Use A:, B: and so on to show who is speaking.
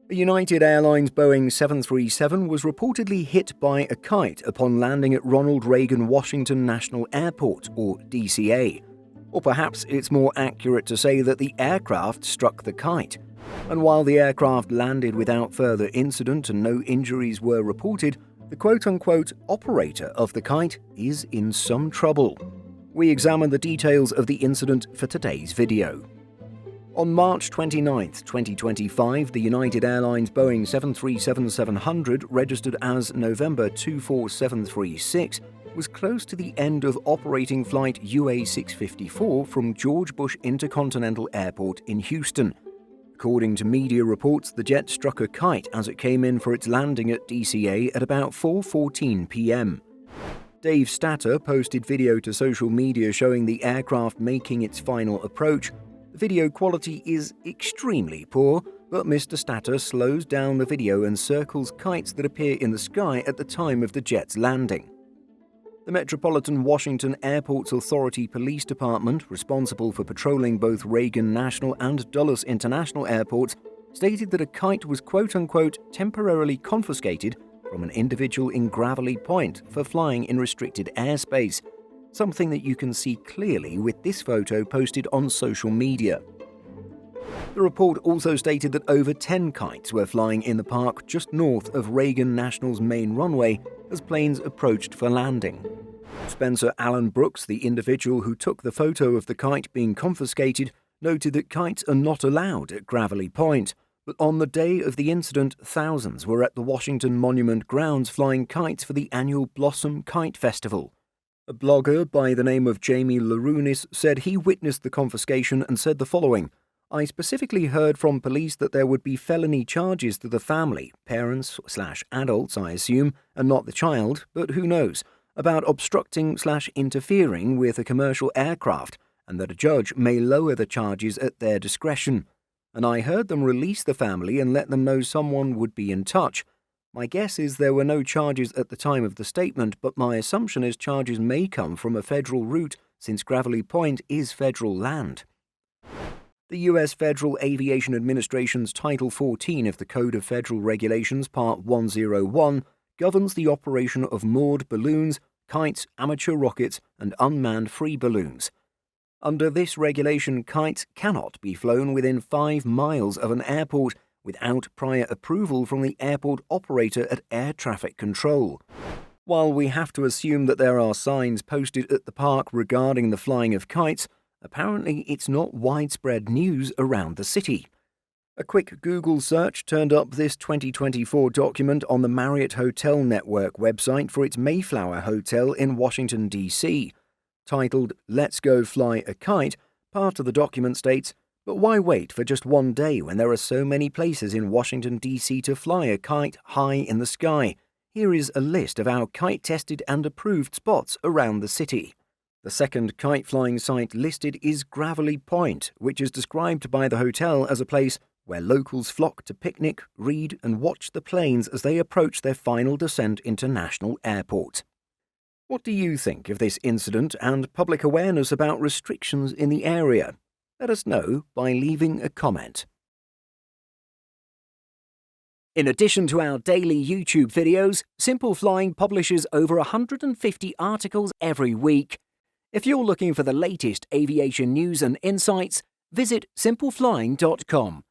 A: A United Airlines Boeing 737 was reportedly hit by a kite upon landing at Ronald Reagan Washington National Airport, or DCA. Or perhaps it's more accurate to say that the aircraft struck the kite. And while the aircraft landed without further incident and no injuries were reported, the quote-unquote operator of the kite is in some trouble. We examine the details of the incident for today's video. On March 29, 2025, the United Airlines Boeing 737-700, registered as November 24736, was close to the end of operating flight UA654 from George Bush Intercontinental Airport in Houston. According to media reports, the jet struck a kite as it came in for its landing at DCA at about 4:14 p.m. Dave Statter posted video to social media showing the aircraft making its final approach. The video quality is extremely poor, but Mr. Statter slows down the video and circles kites that appear in the sky at the time of the jet's landing. The Metropolitan Washington Airports Authority Police Department, responsible for patrolling both Reagan National and Dulles International airports, stated that a kite was quote-unquote temporarily confiscated from an individual in Gravelly Point for flying in restricted airspace, something that you can see clearly with this photo posted on social media. The report also stated that over 10 kites were flying in the park just north of Reagan National's main runway as planes approached for landing. Spencer Allen Brooks, the individual who took the photo of the kite being confiscated, noted that kites are not allowed at Gravelly Point, but on the day of the incident, thousands were at the Washington Monument grounds flying kites for the annual Blossom Kite Festival. A blogger by the name of Jamie Larunis said he witnessed the confiscation and said the following: "I specifically heard from police that there would be felony charges to the family, parents/adults, I assume, and not the child, but who knows, about obstructing/interfering with a commercial aircraft, and that a judge may lower the charges at their discretion. And I heard them release the family and let them know someone would be in touch. My guess is there were no charges at the time of the statement, but my assumption is charges may come from a federal route since Gravelly Point is federal land." The U.S. Federal Aviation Administration's Title 14 of the Code of Federal Regulations, Part 101, governs the operation of moored balloons, kites, amateur rockets, and unmanned free balloons. Under this regulation, kites cannot be flown within 5 miles of an airport without prior approval from the airport operator at air traffic control. While we have to assume that there are signs posted at the park regarding the flying of kites, apparently it's not widespread news around the city. A quick Google search turned up this 2024 document on the Marriott Hotel Network website for its Mayflower Hotel in Washington, D.C. Titled "Let's Go Fly a Kite," part of the document states, "But why wait for just one day when there are so many places in Washington, D.C. to fly a kite high in the sky? Here is a list of our kite-tested and approved spots around the city." The second kite-flying site listed is Gravelly Point, which is described by the hotel as a place where locals flock to picnic, read, and watch the planes as they approach their final descent into National Airport. What do you think of this incident and public awareness about restrictions in the area? Let us know by leaving a comment. In addition to our daily YouTube videos, Simple Flying publishes over 150 articles every week. If you're looking for the latest aviation news and insights, visit simpleflying.com.